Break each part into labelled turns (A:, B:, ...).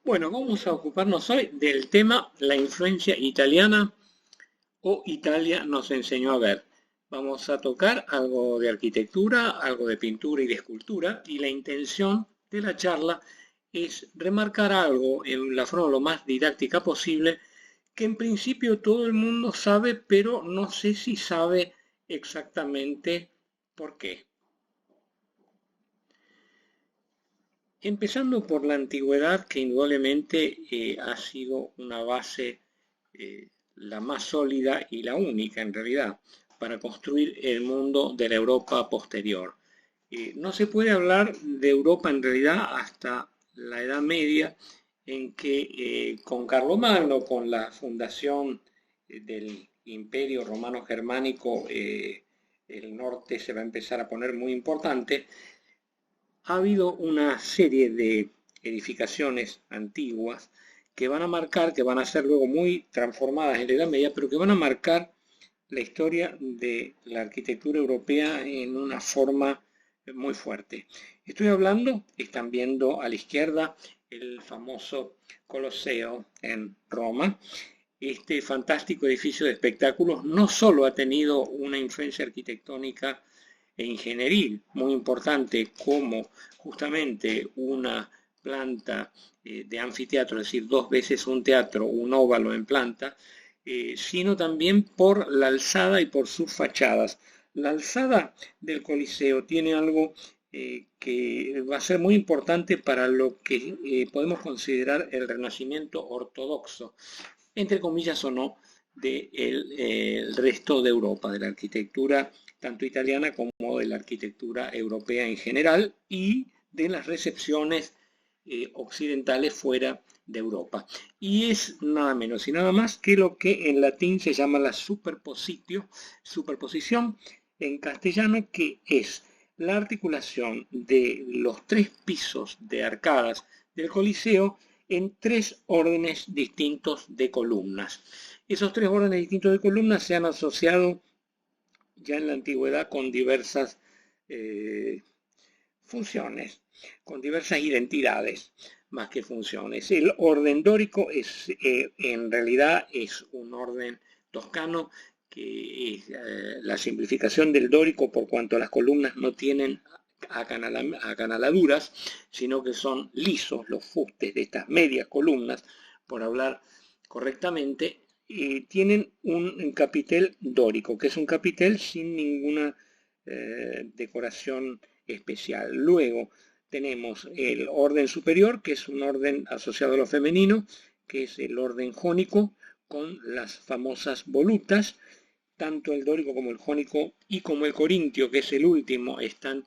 A: Bueno, vamos a ocuparnos hoy del tema la influencia italiana o Italia nos enseñó a ver. Vamos a tocar algo de arquitectura, algo de pintura y de escultura, y la intención de la charla es remarcar algo en la forma lo más didáctica posible, que en principio todo el mundo sabe, pero no sé si sabe exactamente por qué. Empezando por la antigüedad, que indudablemente ha sido una base la más sólida y la única en realidad para construir el mundo de la Europa posterior. No se puede hablar de Europa en realidad hasta la Edad Media, en que con Carlomagno, con la fundación del Imperio Romano Germánico, el norte se va a empezar a poner muy importante. Ha habido una serie de edificaciones antiguas que van a marcar, que van a ser luego muy transformadas en la Edad Media, pero que van a marcar la historia de la arquitectura europea en una forma muy fuerte. Estoy hablando, están viendo a la izquierda el famoso Coloseo en Roma. Este fantástico edificio de espectáculos no solo ha tenido una influencia arquitectónica e ingenieril muy importante como justamente una planta de anfiteatro, es decir, dos veces un teatro, un óvalo en planta, sino también por la alzada y por sus fachadas. La alzada del Coliseo tiene algo que va a ser muy importante para lo que podemos considerar el Renacimiento ortodoxo, entre comillas o no, del resto de Europa, de la arquitectura tanto italiana como de la arquitectura europea en general y de las recepciones occidentales fuera de Europa. Y es nada menos y nada más que lo que en latín se llama la superposición, en castellano, que es la articulación de los tres pisos de arcadas del Coliseo en tres órdenes distintos de columnas. Esos tres órdenes distintos de columnas se han asociado ya en la antigüedad con diversas funciones, con diversas identidades más que funciones. El orden dórico es, en realidad es un orden toscano que es la simplificación del dórico por cuanto las columnas no tienen acanaladuras, sino que son lisos los fustes de estas medias columnas, por hablar correctamente, tienen un capitel dórico, que es un capitel sin ninguna decoración especial. Luego tenemos el orden superior, que es un orden asociado a lo femenino, que es el orden jónico, con las famosas volutas. Tanto el dórico como el jónico y como el corintio, que es el último, están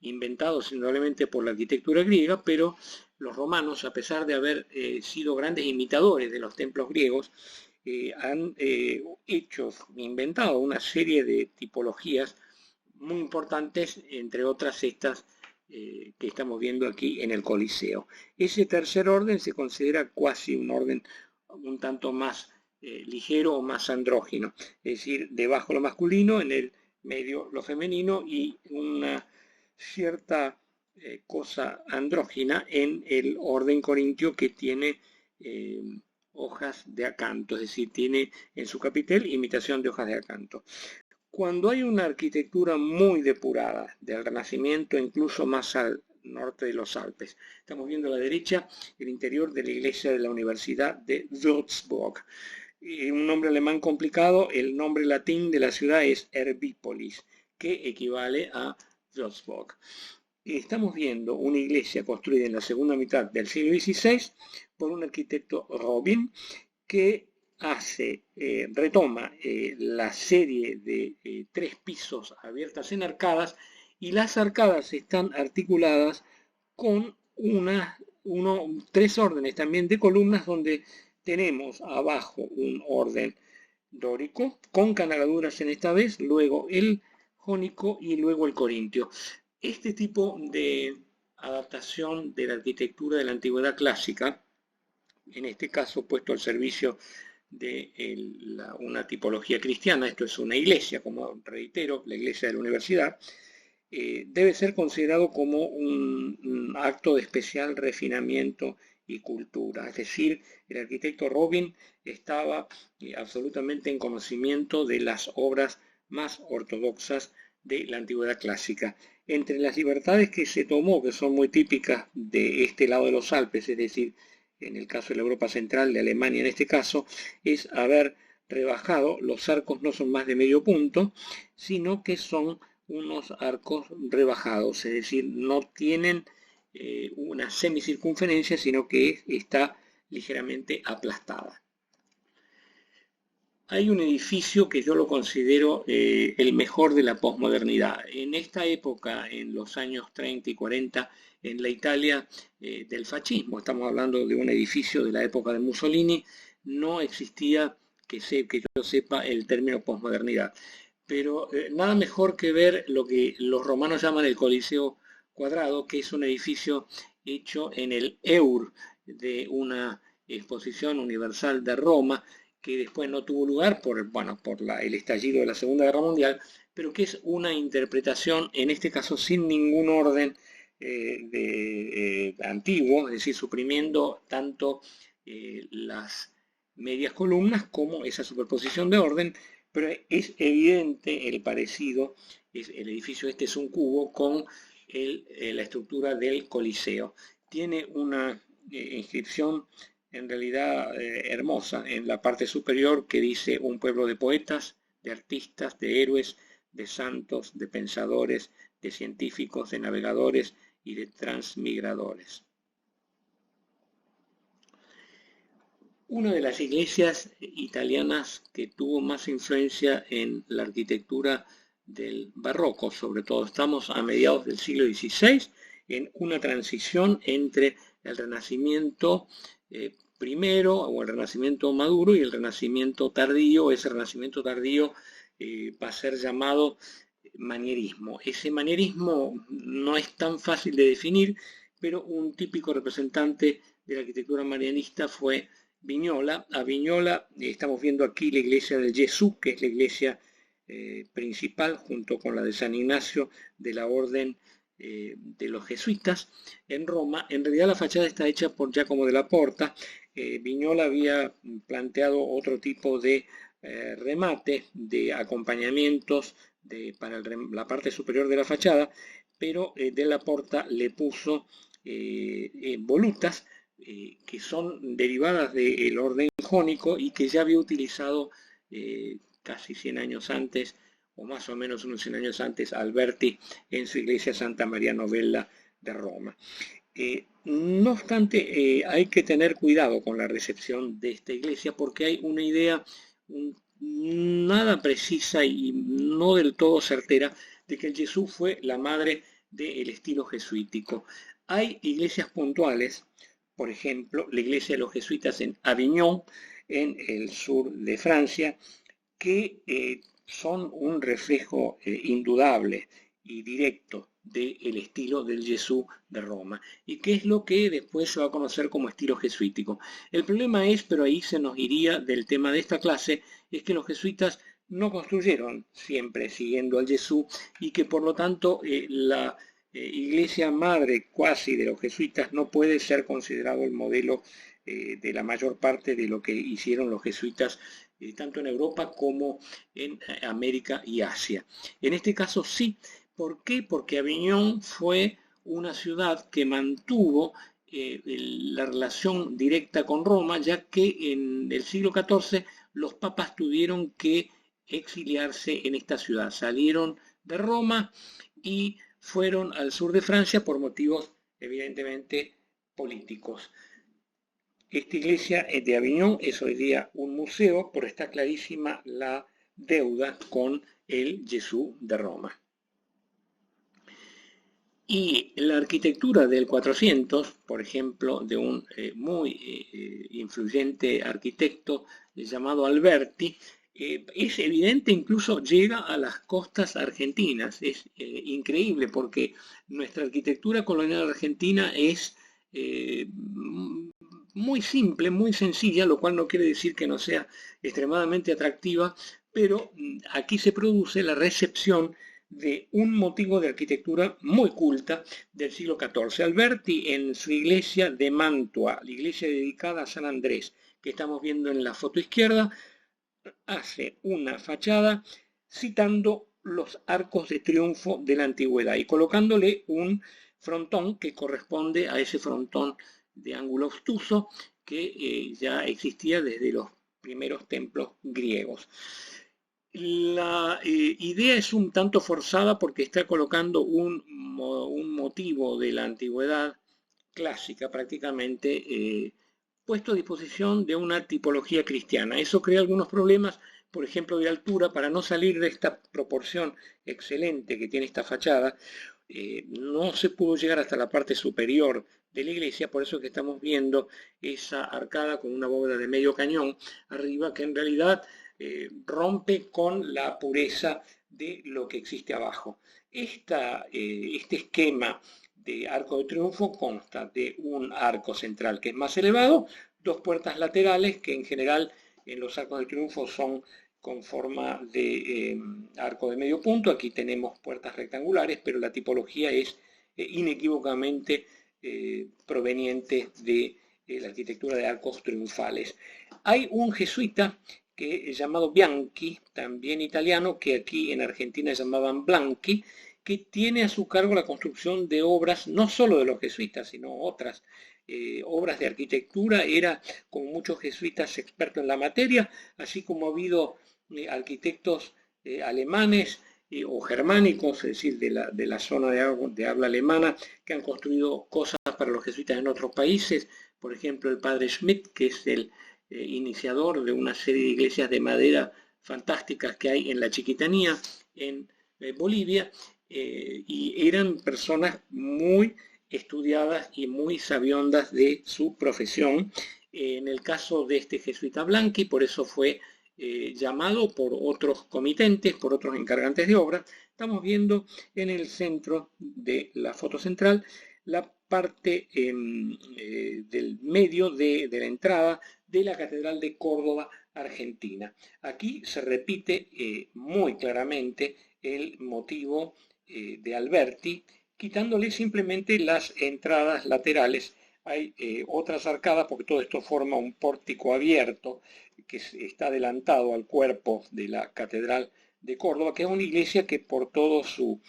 A: inventados indudablemente por la arquitectura griega, pero los romanos, a pesar de haber sido grandes imitadores de los templos griegos, han inventado una serie de tipologías muy importantes, entre otras estas que estamos viendo aquí en el Coliseo. Ese tercer orden se considera casi un orden un tanto más ligero o más andrógino, es decir, debajo lo masculino, en el medio lo femenino y una cierta cosa andrógina en el orden corintio, que tiene hojas de acanto, es decir, tiene en su capitel imitación de hojas de acanto. Cuando hay una arquitectura muy depurada del Renacimiento, incluso más al norte de los Alpes, estamos viendo a la derecha el interior de la iglesia de la Universidad de Würzburg. Un nombre alemán complicado, el nombre latín de la ciudad es Herbípolis, que equivale a Würzburg. Estamos viendo una iglesia construida en la segunda mitad del siglo XVI por un arquitecto Robin, que retoma la serie de tres pisos abiertas en arcadas, y las arcadas están articuladas con tres órdenes también de columnas, donde tenemos abajo un orden dórico con canaladuras en esta vez, luego el jónico y luego el corintio. Este tipo de adaptación de la arquitectura de la antigüedad clásica, en este caso puesto al servicio de una tipología cristiana, esto es una iglesia, como reitero, la iglesia de la universidad, debe ser considerado como un acto de especial refinamiento y cultura. Es decir, el arquitecto Robin estaba absolutamente en conocimiento de las obras más ortodoxas de la antigüedad clásica. Entre las libertades que se tomó, que son muy típicas de este lado de los Alpes, es decir, en el caso de la Europa Central, de Alemania en este caso, es haber rebajado, los arcos no son más de medio punto, sino que son unos arcos rebajados, es decir, no tienen una semicircunferencia, sino que está ligeramente aplastada. Hay un edificio que yo lo considero el mejor de la posmodernidad. En esta época, en los años 30 y 40, en la Italia del fascismo, estamos hablando de un edificio de la época de Mussolini, no existía, que yo sepa, el término posmodernidad. Pero nada mejor que ver lo que los romanos llaman el Coliseo Cuadrado, que es un edificio hecho en el EUR de una exposición universal de Roma, que después no tuvo lugar por el estallido de la Segunda Guerra Mundial, pero que es una interpretación, en este caso sin ningún orden antiguo, es decir, suprimiendo tanto las medias columnas como esa superposición de orden, pero es evidente el parecido. El edificio este es un cubo con la estructura del Coliseo. Tiene una inscripción en realidad hermosa en la parte superior que dice: un pueblo de poetas, de artistas, de héroes, de santos, de pensadores, de científicos, de navegadores y de transmigradores. Una de las iglesias italianas que tuvo más influencia en la arquitectura del barroco, sobre todo estamos a mediados del siglo XVI, en una transición entre el Renacimiento primero, o el Renacimiento maduro, y el Renacimiento tardío. Ese Renacimiento tardío va a ser llamado manierismo. Ese manierismo no es tan fácil de definir, pero un típico representante de la arquitectura marianista fue Vignola. A Vignola estamos viendo aquí la iglesia del Gesù, que es la iglesia principal, junto con la de San Ignacio, de la orden de los jesuitas en Roma. En realidad la fachada está hecha por Giacomo della Porta. Vignola había planteado otro tipo de remate, de acompañamientos para la parte superior de la fachada, pero della Porta le puso volutas que son derivadas del orden jónico y que ya había utilizado casi 100 años antes, o más o menos unos 100 años antes, Alberti en su iglesia Santa María Novella de Roma. No obstante, hay que tener cuidado con la recepción de esta iglesia, porque hay una idea nada precisa y no del todo certera de que el Gesù fue la madre del estilo jesuítico. Hay iglesias puntuales, por ejemplo, la iglesia de los jesuitas en Avignon, en el sur de Francia, que son un reflejo indudable y directo del estilo del Gesù de Roma, y que es lo que después se va a conocer como estilo jesuítico. El problema es, pero ahí se nos iría del tema de esta clase, es que los jesuitas no construyeron siempre siguiendo al Gesù, y que por lo tanto la iglesia madre cuasi de los jesuitas no puede ser considerado el modelo de la mayor parte de lo que hicieron los jesuitas tanto en Europa como en América y Asia. En este caso sí. ¿Por qué? Porque Aviñón fue una ciudad que mantuvo la relación directa con Roma, ya que en el siglo XIV los papas tuvieron que exiliarse en esta ciudad. Salieron de Roma y fueron al sur de Francia por motivos evidentemente políticos. Esta iglesia de Aviñón es hoy día un museo, pero está clarísima la deuda con el Gesù de Roma. Y la arquitectura del 400, por ejemplo, de un muy influyente arquitecto llamado Alberti, es evidente, incluso llega a las costas argentinas. Es increíble, porque nuestra arquitectura colonial argentina es muy simple, muy sencilla, lo cual no quiere decir que no sea extremadamente atractiva, pero aquí se produce la recepción de un motivo de arquitectura muy culta del siglo XIV. Alberti, en su iglesia de Mantua, la iglesia dedicada a San Andrés, que estamos viendo en la foto izquierda, hace una fachada citando los arcos de triunfo de la antigüedad y colocándole un frontón que corresponde a ese frontón de ángulo obtuso que ya existía desde los primeros templos griegos. La idea es un tanto forzada porque está colocando un motivo de la antigüedad clásica prácticamente puesto a disposición de una tipología cristiana. Eso crea algunos problemas, por ejemplo, de altura. Para no salir de esta proporción excelente que tiene esta fachada, no se pudo llegar hasta la parte superior de la iglesia, por eso que estamos viendo esa arcada con una bóveda de medio cañón arriba, que en realidad rompe con la pureza de lo que existe abajo. Este esquema de arco de triunfo consta de un arco central que es más elevado, dos puertas laterales que en general en los arcos de triunfo son con forma de arco de medio punto. Aquí tenemos puertas rectangulares, pero la tipología es inequívocamente proveniente de la arquitectura de arcos triunfales. Hay un jesuita que es llamado Bianchi, también italiano, que aquí en Argentina llamaban Blanchi, que tiene a su cargo la construcción de obras, no solo de los jesuitas, sino otras obras de arquitectura. Era, como muchos jesuitas, experto en la materia, así como ha habido arquitectos alemanes o germánicos, es decir, de la zona de habla alemana, que han construido cosas para los jesuitas en otros países. Por ejemplo, el padre Schmidt, que es el iniciador de una serie de iglesias de madera fantásticas que hay en la Chiquitanía, en Bolivia, y eran personas muy estudiadas y muy sabiondas de su profesión. En el caso de este jesuita Blanchi, por eso fue llamado por otros comitentes, por otros encargantes de obra. Estamos viendo en el centro de la foto central la parte del medio de la entrada de la Catedral de Córdoba, Argentina. Aquí se repite muy claramente el motivo de Alberti, quitándole simplemente las entradas laterales. Hay otras arcadas, porque todo esto forma un pórtico abierto que está adelantado al cuerpo de la Catedral de Córdoba, que es una iglesia que por todo su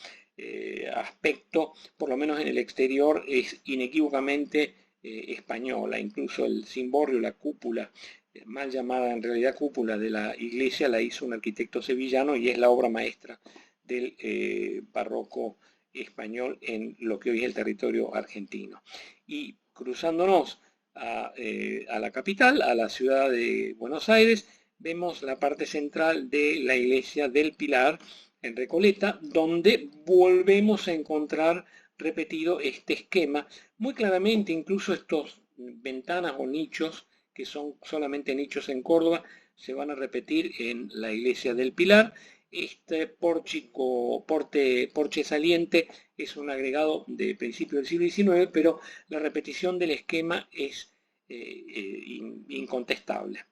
A: aspecto, por lo menos en el exterior, es inequívocamente española. Incluso el cimborrio, la cúpula, mal llamada en realidad cúpula de la iglesia, la hizo un arquitecto sevillano y es la obra maestra del barroco español en lo que hoy es el territorio argentino. Y cruzándonos a la capital, a la ciudad de Buenos Aires, vemos la parte central de la iglesia del Pilar en Recoleta, donde volvemos a encontrar repetido este esquema muy claramente. Incluso estos ventanas o nichos, que son solamente nichos en Córdoba, se van a repetir en la iglesia del Pilar. Este porche saliente es un agregado de principio del siglo XIX, pero la repetición del esquema es incontestable.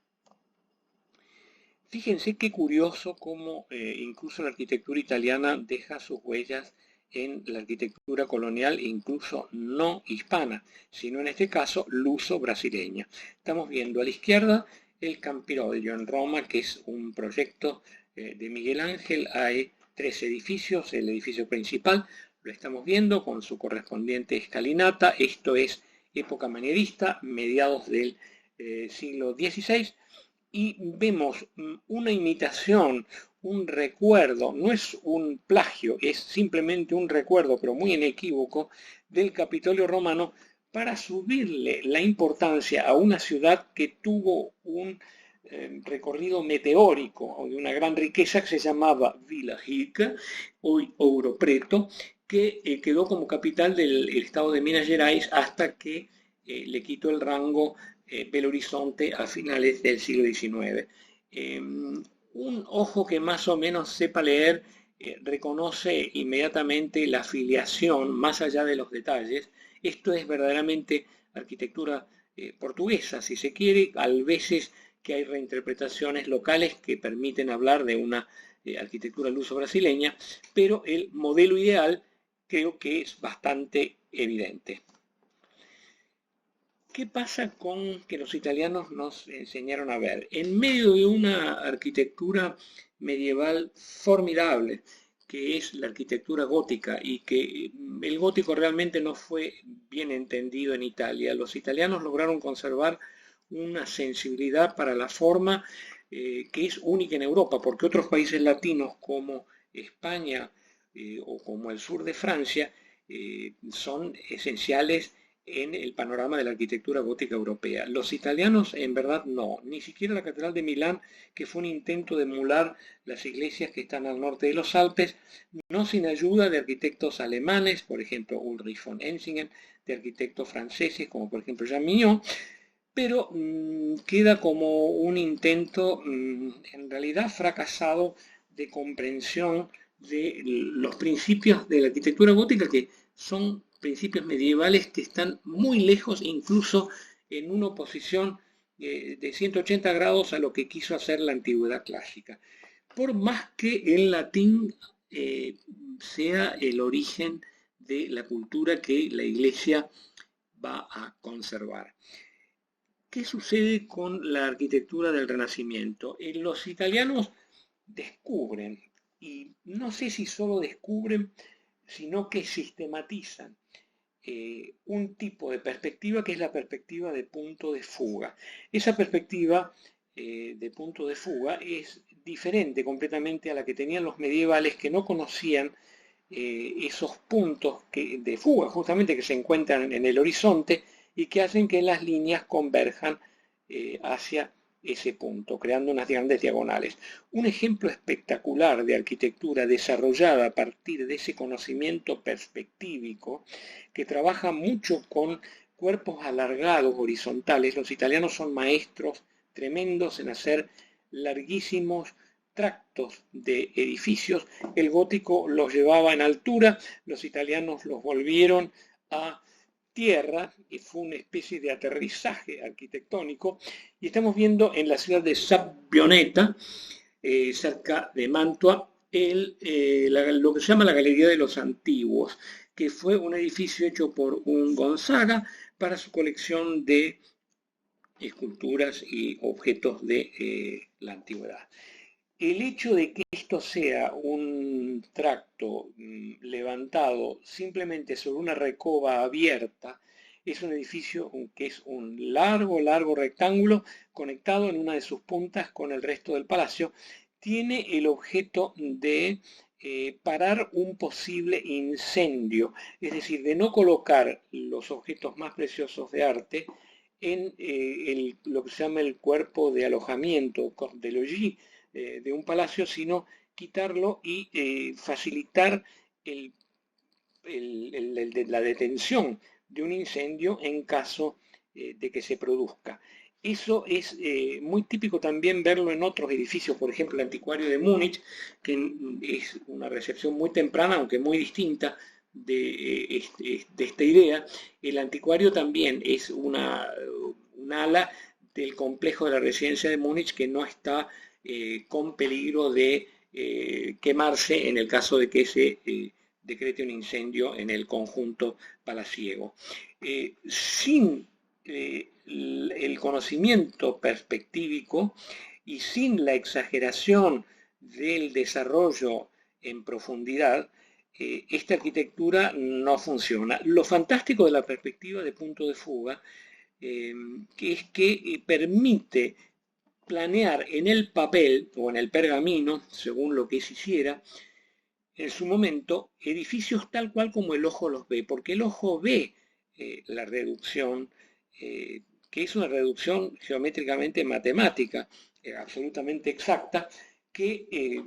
A: Fíjense qué curioso cómo incluso la arquitectura italiana deja sus huellas en la arquitectura colonial, incluso no hispana, sino en este caso luso-brasileña. Estamos viendo a la izquierda el Campidoglio en Roma, que es un proyecto de Miguel Ángel. Hay tres edificios. El edificio principal lo estamos viendo con su correspondiente escalinata. Esto es época manierista, mediados del siglo XVI. Y vemos una imitación, un recuerdo, no es un plagio, es simplemente un recuerdo, pero muy inequívoco, del Capitolio romano, para subirle la importancia a una ciudad que tuvo un recorrido meteórico de una gran riqueza que se llamaba Villa Rica, hoy Ouro Preto, que quedó como capital del estado de Minas Gerais hasta que le quitó el rango Belo Horizonte a finales del siglo XIX. Un ojo que más o menos sepa leer reconoce inmediatamente la filiación, más allá de los detalles. Esto es verdaderamente arquitectura portuguesa, si se quiere. A veces que hay reinterpretaciones locales que permiten hablar de una arquitectura luso brasileña, pero el modelo ideal creo que es bastante evidente. ¿Qué pasa con que los italianos nos enseñaron a ver? En medio de una arquitectura medieval formidable, que es la arquitectura gótica, y que el gótico realmente no fue bien entendido en Italia, los italianos lograron conservar una sensibilidad para la forma que es única en Europa, porque otros países latinos como España o como el sur de Francia son esenciales en el panorama de la arquitectura gótica europea. Los italianos en verdad no, ni siquiera la Catedral de Milán, que fue un intento de emular las iglesias que están al norte de los Alpes, no sin ayuda de arquitectos alemanes, por ejemplo Ulrich von Ensingen, de arquitectos franceses como por ejemplo Jean Mignon, pero queda como un intento en realidad fracasado de comprensión de los principios de la arquitectura gótica, que son principios medievales que están muy lejos, incluso en una oposición de 180 grados a lo que quiso hacer la antigüedad clásica. Por más que el latín sea el origen de la cultura que la Iglesia va a conservar. ¿Qué sucede con la arquitectura del Renacimiento? Los italianos descubren, y no sé si solo descubren, sino que sistematizan un tipo de perspectiva que es la perspectiva de punto de fuga. Esa perspectiva de punto de fuga es diferente completamente a la que tenían los medievales, que no conocían esos puntos de fuga justamente que se encuentran en el horizonte y que hacen que las líneas converjan hacia ese punto, creando unas grandes diagonales. Un ejemplo espectacular de arquitectura desarrollada a partir de ese conocimiento perspectívico, que trabaja mucho con cuerpos alargados horizontales. Los italianos son maestros tremendos en hacer larguísimos tractos de edificios. El gótico los llevaba en altura, los italianos los volvieron a tierra, y fue una especie de aterrizaje arquitectónico, y estamos viendo en la ciudad de Sabbioneta, cerca de Mantua, lo que se llama la Galería de los Antiguos, que fue un edificio hecho por un Gonzaga para su colección de esculturas y objetos de la antigüedad. El hecho de que esto sea un tracto levantado simplemente sobre una recoba abierta es un edificio que es un largo rectángulo conectado en una de sus puntas con el resto del palacio. Tiene el objeto de parar un posible incendio, es decir, de no colocar los objetos más preciosos de arte en lo que se llama el cuerpo de alojamiento, corps de logis, de un palacio, sino quitarlo y facilitar la detención de un incendio en caso de que se produzca. Eso es muy típico también verlo en otros edificios, por ejemplo el Anticuario de Múnich, que es una recepción muy temprana, aunque muy distinta de esta idea. El Anticuario también es un ala del complejo de la residencia de Múnich que no está con peligro de quemarse en el caso de que se decrete un incendio en el conjunto palaciego. Sin el conocimiento perspectívico y sin la exageración del desarrollo en profundidad, esta arquitectura no funciona. Lo fantástico de la perspectiva de punto de fuga que es que permite planear en el papel o en el pergamino, según lo que se hiciera, en su momento, edificios tal cual como el ojo los ve, porque el ojo ve la reducción, que es una reducción geométricamente matemática, absolutamente exacta, que,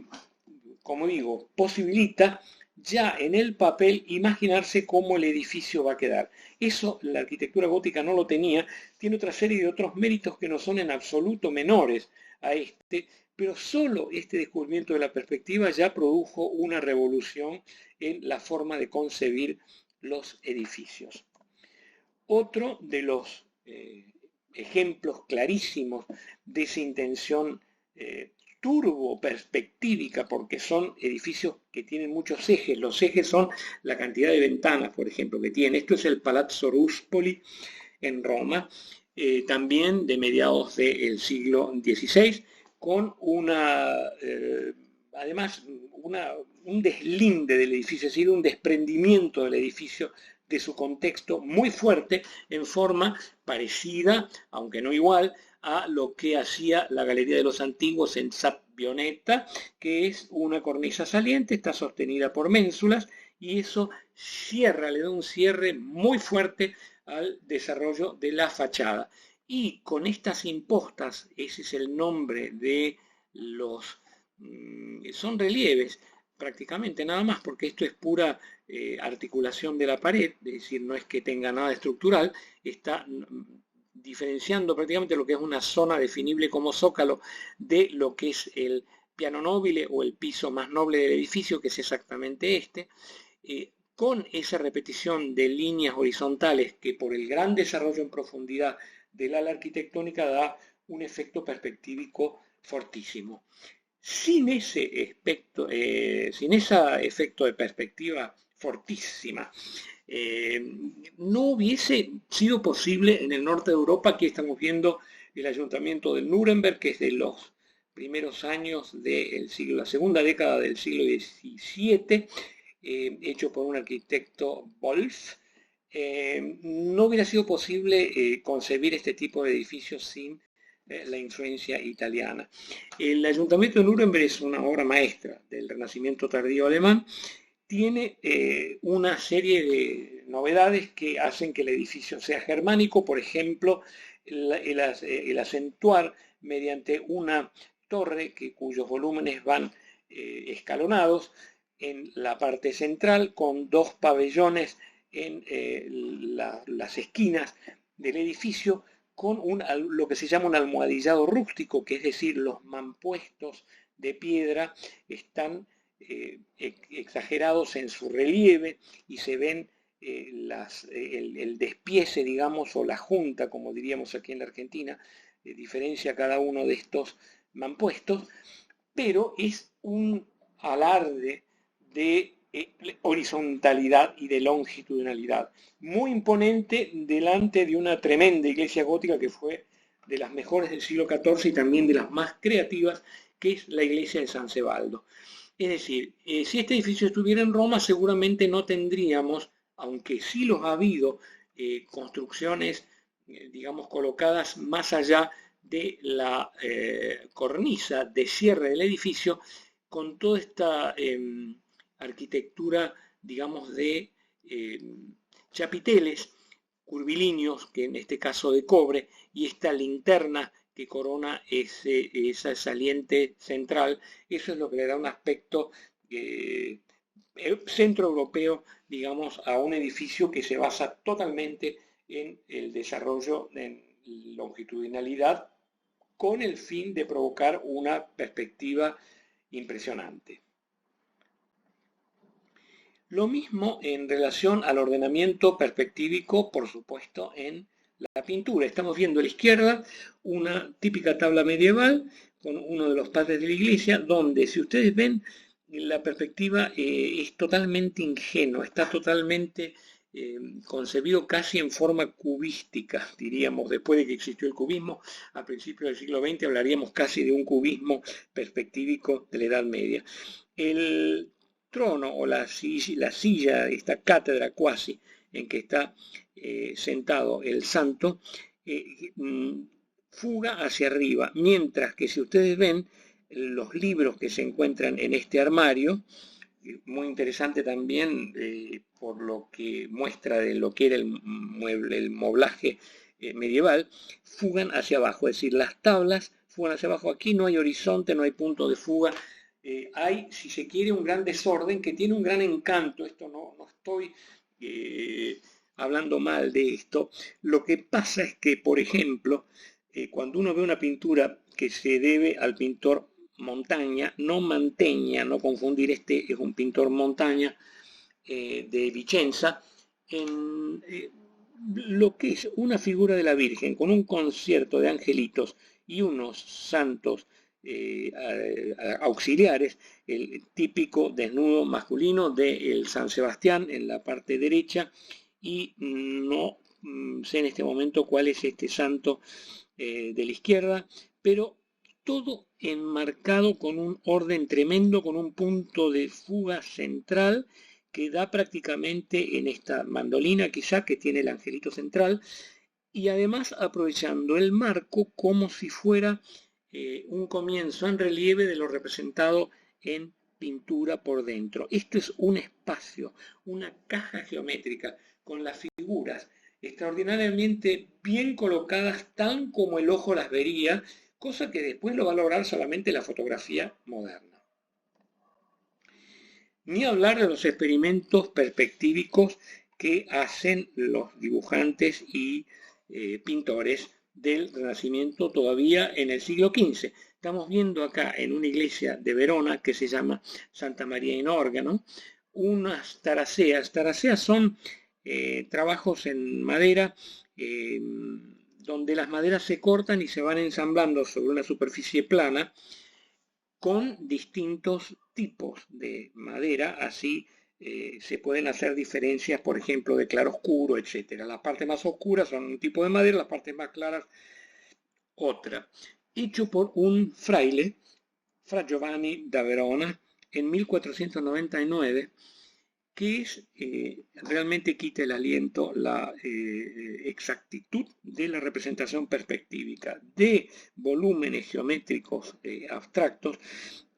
A: como digo, posibilita ya en el papel imaginarse cómo el edificio va a quedar. Eso la arquitectura gótica no lo tenía, tiene otra serie de otros méritos que no son en absoluto menores a este, pero solo este descubrimiento de la perspectiva ya produjo una revolución en la forma de concebir los edificios. Otro de los ejemplos clarísimos de esa intención turbo perspectívica, porque son edificios que tienen muchos ejes. Los ejes son la cantidad de ventanas, por ejemplo, que tienen. Esto es el Palazzo Ruspoli en Roma, también de mediados del siglo XVI, con además un deslinde del edificio, es decir, un desprendimiento del edificio de su contexto muy fuerte, en forma parecida, aunque no igual, a lo que hacía la Galería de los Antiguos en Sabbioneta, que es una cornisa saliente, está sostenida por ménsulas, y eso le da un cierre muy fuerte al desarrollo de la fachada. Y con estas impostas, ese es el nombre de los... son relieves, prácticamente nada más, porque esto es pura articulación de la pared, es decir, no es que tenga nada estructural, está diferenciando prácticamente lo que es una zona definible como zócalo de lo que es el piano nobile o el piso más noble del edificio, que es exactamente este, con esa repetición de líneas horizontales que por el gran desarrollo en profundidad del ala arquitectónica da un efecto perspectívico fortísimo. Sin ese efecto de perspectiva fortísima, no hubiese sido posible en el norte de Europa. Aquí estamos viendo el ayuntamiento de Nuremberg, que es de los primeros años del siglo, la segunda década del siglo XVII, hecho por un arquitecto Wolf. No hubiera sido posible concebir este tipo de edificios sin la influencia italiana. El ayuntamiento de Nuremberg es una obra maestra del Renacimiento tardío alemán. Tiene una serie de novedades que hacen que el edificio sea germánico, por ejemplo, el acentuar mediante una torre cuyos volúmenes van escalonados en la parte central, con dos pabellones en las esquinas del edificio, con lo que se llama un almohadillado rústico, que es decir, los mampuestos de piedra están exagerados en su relieve y se ven el despiece, digamos, o la junta, como diríamos aquí en la Argentina, diferencia cada uno de estos mampuestos, pero es un alarde de horizontalidad y de longitudinalidad muy imponente delante de una tremenda iglesia gótica que fue de las mejores del siglo XIV y también de las más creativas, que es la iglesia de San Sebaldo. Es decir, si este edificio estuviera en Roma, seguramente no tendríamos, aunque sí los ha habido, construcciones, digamos, colocadas más allá de la cornisa de cierre del edificio, con toda esta arquitectura, digamos, de chapiteles curvilíneos, que en este caso de cobre, y esta linterna que corona esa saliente central. Eso es lo que le da un aspecto centroeuropeo, digamos, a un edificio que se basa totalmente en el desarrollo en longitudinalidad, con el fin de provocar una perspectiva impresionante. Lo mismo en relación al ordenamiento perspectívico, por supuesto, en la pintura. Estamos viendo a la izquierda una típica tabla medieval con uno de los padres de la iglesia, donde, si ustedes ven, la perspectiva es totalmente ingenua, está totalmente concebido casi en forma cubística, diríamos. Después de que existió el cubismo, a principios del siglo XX, hablaríamos casi de un cubismo perspectívico de la Edad Media. El trono o la silla, esta cátedra cuasi en que está sentado el santo, fuga hacia arriba, mientras que si ustedes ven los libros que se encuentran en este armario, muy interesante también por lo que muestra de lo que era el moblaje medieval, fugan hacia abajo, es decir, las tablas fugan hacia abajo. Aquí no hay horizonte, no hay punto de fuga. Hay, si se quiere, un gran desorden que tiene un gran encanto. Esto no estoy hablando mal de esto. Lo que pasa es que, por ejemplo, cuando uno ve una pintura que se debe al pintor Montaña, no Mantegna, no confundir, este es un pintor Montaña de Vicenza, en lo que es una figura de la Virgen con un concierto de angelitos y unos santos auxiliares, el típico desnudo masculino del San Sebastián en la parte derecha, y no sé en este momento cuál es este santo de la izquierda, pero todo enmarcado con un orden tremendo, con un punto de fuga central que da prácticamente en esta mandolina quizá que tiene el angelito central, y además aprovechando el marco como si fuera un comienzo en relieve de lo representado en pintura por dentro. Esto es un espacio, una caja geométrica con las figuras extraordinariamente bien colocadas tal como el ojo las vería, cosa que después lo va a lograr solamente la fotografía moderna. Ni hablar de los experimentos perspectívicos que hacen los dibujantes y pintores del Renacimiento todavía en el siglo XV. Estamos viendo acá en una iglesia de Verona que se llama Santa María in Órgano, unas taraceas. Taraceas son trabajos en madera donde las maderas se cortan y se van ensamblando sobre una superficie plana con distintos tipos de madera, así se pueden hacer diferencias, por ejemplo, de claroscuro, etc. Las partes más oscuras son un tipo de madera, las partes más claras otra. Hecho por un fraile, Fra Giovanni da Verona, en 1499, que es realmente quita el aliento la exactitud de la representación perspectívica de volúmenes geométricos abstractos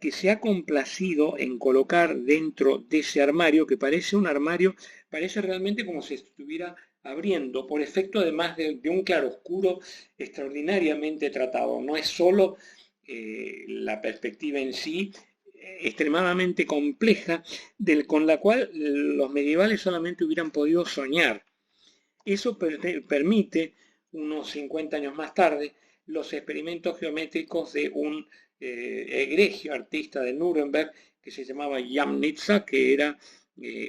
A: que se ha complacido en colocar dentro de ese armario, que parece un armario, parece realmente como si estuviera abriendo, por efecto además de un claroscuro extraordinariamente tratado. No es solo la perspectiva en sí, extremadamente compleja, con la cual los medievales solamente hubieran podido soñar. Eso permite, unos 50 años más tarde, los experimentos geométricos de un egregio artista de Nuremberg que se llamaba Jan Nitza, que era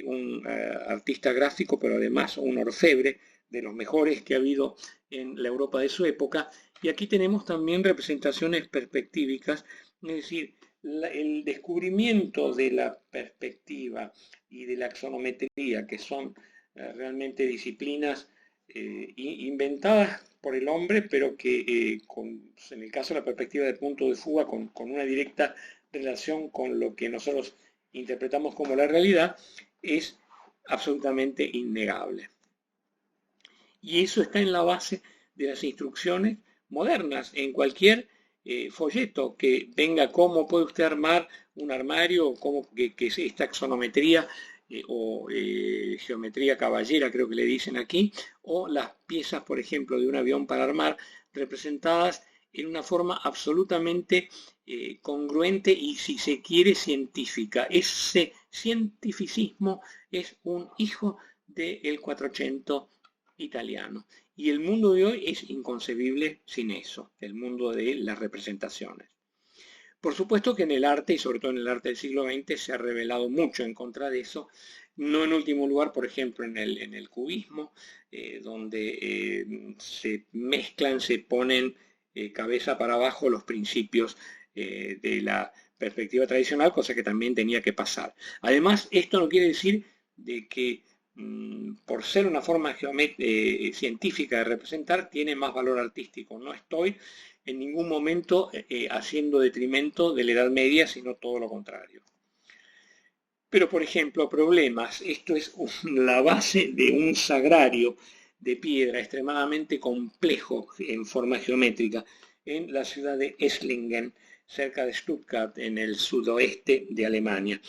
A: un artista gráfico, pero además un orfebre de los mejores que ha habido en la Europa de su época. Y aquí tenemos también representaciones perspectívicas, es decir, el descubrimiento de la perspectiva y de la axonometría, que son realmente disciplinas inventadas por el hombre, pero que en el caso de la perspectiva de punto de fuga, con una directa relación con lo que nosotros interpretamos como la realidad, es absolutamente innegable. Y eso está en la base de las instrucciones modernas, en cualquier folleto que venga cómo puede usted armar un armario, cómo que es esta axonometría o geometría caballera, creo que le dicen aquí, o las piezas, por ejemplo, de un avión para armar, representadas en una forma absolutamente congruente y, si se quiere, científica. Ese cientificismo es un hijo del 400 italiano. Y el mundo de hoy es inconcebible sin eso, el mundo de las representaciones. Por supuesto que en el arte, y sobre todo en el arte del siglo XX, se ha revelado mucho en contra de eso, no en último lugar, por ejemplo, en el cubismo, donde se mezclan, se ponen cabeza para abajo los principios de la perspectiva tradicional, cosa que también tenía que pasar. Además, esto no quiere decir de que por ser una forma científica de representar, tiene más valor artístico. No estoy en ningún momento haciendo detrimento de la Edad Media, sino todo lo contrario. Pero, por ejemplo, problemas. Esto es la base de un sagrario de piedra extremadamente complejo en forma geométrica en la ciudad de Esslingen, cerca de Stuttgart, en el sudoeste de Alemania.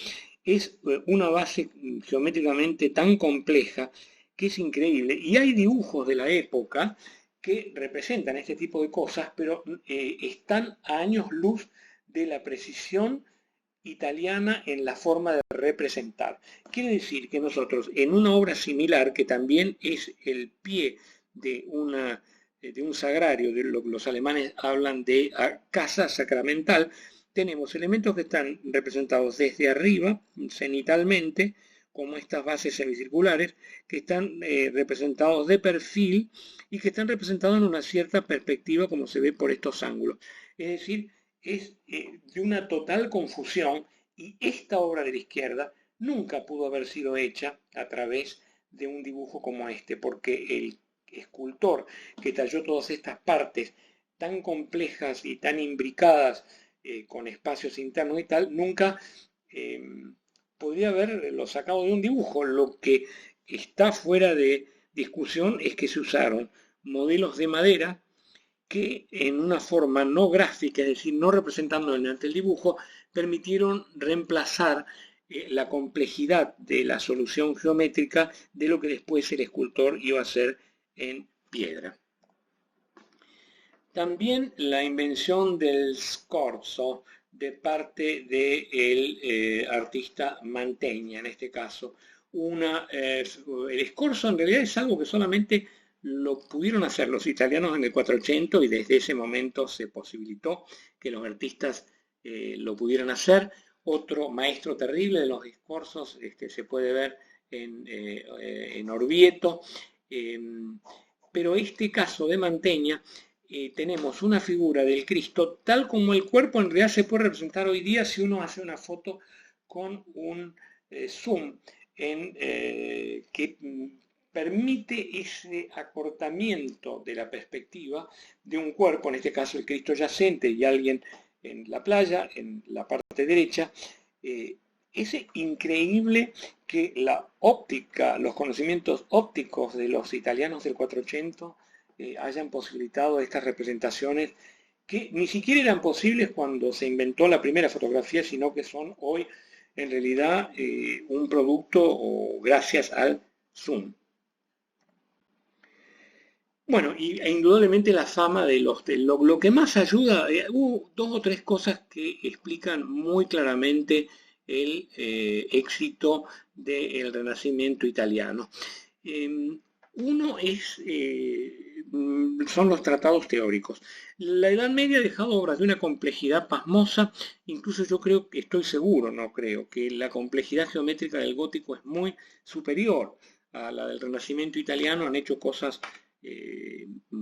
A: Es una base geométricamente tan compleja que es increíble. Y hay dibujos de la época que representan este tipo de cosas, pero están a años luz de la precisión italiana en la forma de representar. Quiere decir que nosotros, en una obra similar, que también es el pie de un sagrario, los alemanes hablan de casa sacramental, tenemos elementos que están representados desde arriba, cenitalmente, como estas bases semicirculares, que están representados de perfil y que están representados en una cierta perspectiva, como se ve por estos ángulos. Es decir, es de una total confusión, y esta obra de la izquierda nunca pudo haber sido hecha a través de un dibujo como este, porque el escultor que talló todas estas partes tan complejas y tan imbricadas, con espacios internos y tal, nunca eh, podría haberlo sacado de un dibujo. Lo que está fuera de discusión es que se usaron modelos de madera que, en una forma no gráfica, es decir, no representando mediante el dibujo, permitieron reemplazar la complejidad de la solución geométrica de lo que después el escultor iba a hacer en piedra. También la invención del scorzo de parte del artista Mantegna, en este caso. El scorzo en realidad es algo que solamente lo pudieron hacer los italianos en el 400, y desde ese momento se posibilitó que los artistas lo pudieran hacer. Otro maestro terrible de los scorzos se puede ver en Orvieto, pero este caso de Mantegna, tenemos una figura del Cristo tal como el cuerpo en realidad se puede representar hoy día si uno hace una foto con un zoom que permite ese acortamiento de la perspectiva de un cuerpo, en este caso el Cristo yacente y alguien en la playa, en la parte derecha. Es increíble que la óptica, los conocimientos ópticos de los italianos del 480 hayan posibilitado estas representaciones que ni siquiera eran posibles cuando se inventó la primera fotografía, sino que son hoy en realidad un producto gracias al zoom. Bueno, e indudablemente la fama de lo que más ayuda, hubo dos o tres cosas que explican muy claramente el éxito del Renacimiento italiano. Uno son los tratados teóricos. La Edad Media ha dejado obras de una complejidad pasmosa. Incluso yo creo, que estoy seguro, no creo, que la complejidad geométrica del gótico es muy superior a la del Renacimiento italiano. Han hecho cosas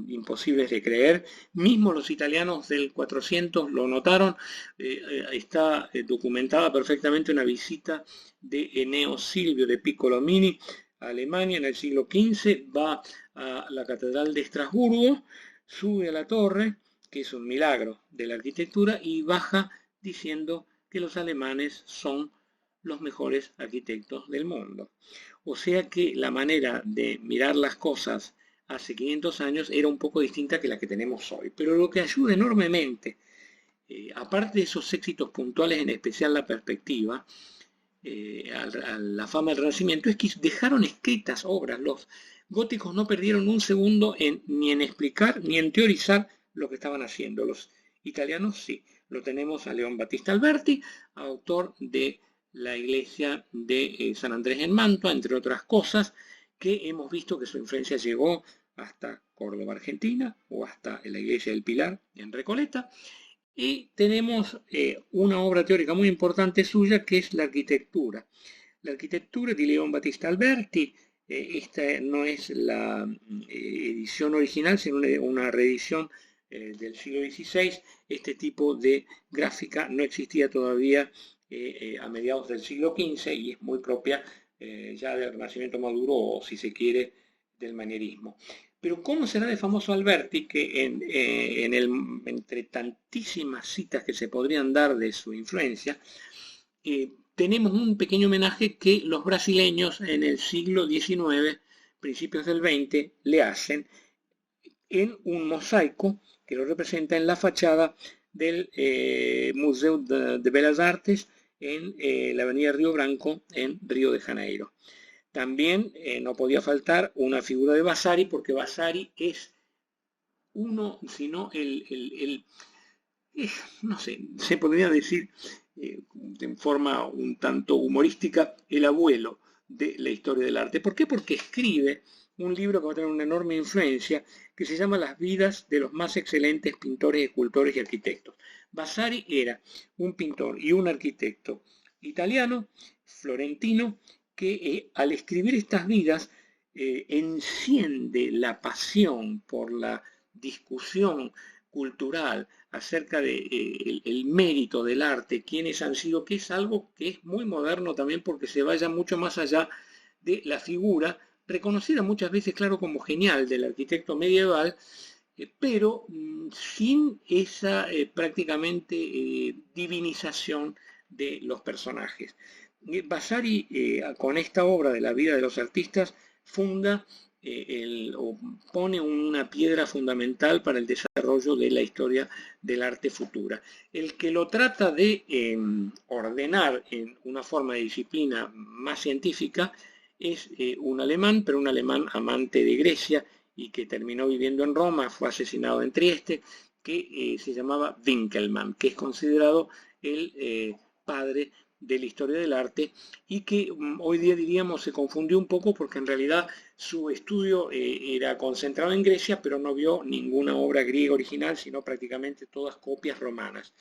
A: imposibles de creer. Mismo los italianos del 400 lo notaron. Está documentada perfectamente una visita de Eneo Silvio de Piccolomini a Alemania en el siglo XV. Va a la Catedral de Estrasburgo, sube a la torre, que es un milagro de la arquitectura, y baja diciendo que los alemanes son los mejores arquitectos del mundo. O sea que la manera de mirar las cosas hace 500 años era un poco distinta que la que tenemos hoy. Pero lo que ayuda enormemente, aparte de esos éxitos puntuales, en especial la perspectiva, a la fama del Renacimiento, es que dejaron escritas obras. Los góticos no perdieron un segundo ni en explicar ni en teorizar lo que estaban haciendo. Los italianos sí. Lo tenemos a León Battista Alberti, autor de la iglesia de San Andrés en Mantua, entre otras cosas, que hemos visto que su influencia llegó hasta Córdoba, Argentina, o hasta la iglesia del Pilar en Recoleta. Y tenemos una obra teórica muy importante suya, que es la arquitectura. La arquitectura de León Battista Alberti. Esta no es la edición original, sino una reedición del siglo XVI. Este tipo de gráfica no existía todavía a mediados del siglo XV, y es muy propia ya del Renacimiento maduro, o si se quiere, del manierismo. Pero ¿cómo será de famoso Alberti que entre tantísimas citas que se podrían dar de su influencia, tenemos un pequeño homenaje que los brasileños en el siglo XIX, principios del XX, le hacen en un mosaico que lo representa en la fachada del Museo de Bellas Artes en la avenida Río Branco, en Río de Janeiro. También no podía faltar una figura de Vasari, porque Vasari es uno, sino no sé, se podría decir de forma un tanto humorística, el abuelo de la historia del arte. ¿Por qué? Porque escribe un libro que va a tener una enorme influencia, que se llama Las vidas de los más excelentes pintores, escultores y arquitectos. Vasari era un pintor y un arquitecto italiano, florentino, que al escribir estas vidas enciende la pasión por la discusión cultural, acerca de el mérito del arte, quiénes han sido, que es algo que es muy moderno también porque se vaya mucho más allá de la figura, reconocida muchas veces, claro, como genial del arquitecto medieval, pero sin esa prácticamente divinización de los personajes. Vasari, con esta obra de la vida de los artistas, funda o pone una piedra fundamental para el desarrollo de la historia del arte futura. El que lo trata de ordenar en una forma de disciplina más científica es un alemán, pero un alemán amante de Grecia y que terminó viviendo en Roma, fue asesinado en Trieste, que se llamaba Winkelmann, que es considerado el padre de la historia del arte y que hoy día diríamos se confundió un poco porque en realidad su estudio era concentrado en Grecia, pero no vio ninguna obra griega original, sino prácticamente todas copias romanas.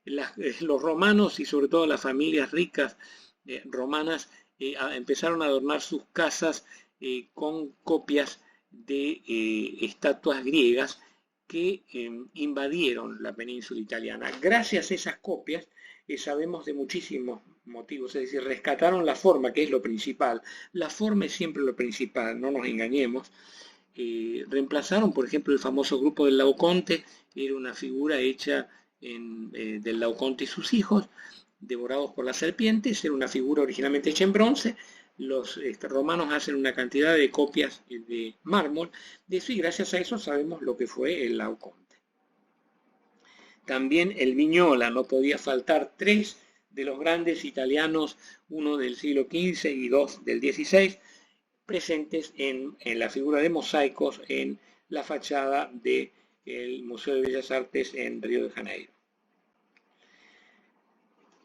A: Los romanos y sobre todo las familias ricas romanas empezaron a adornar sus casas con copias de estatuas griegas que invadieron la península italiana. Gracias a esas copias sabemos de muchísimos motivos, es decir, rescataron la forma, que es lo principal. La forma es siempre lo principal, no nos engañemos. Reemplazaron, por ejemplo, el famoso grupo del Laoconte, era una figura hecha del Laoconte y sus hijos, devorados por las serpientes, era una figura originalmente hecha en bronce. Los romanos hacen una cantidad de copias de mármol de eso y gracias a eso sabemos lo que fue el Laoconte. También el Vignola, no podía faltar, tres de los grandes italianos, uno del siglo XV y dos del XVI, presentes en la figura de mosaicos en la fachada del Museo de Bellas Artes en Río de Janeiro.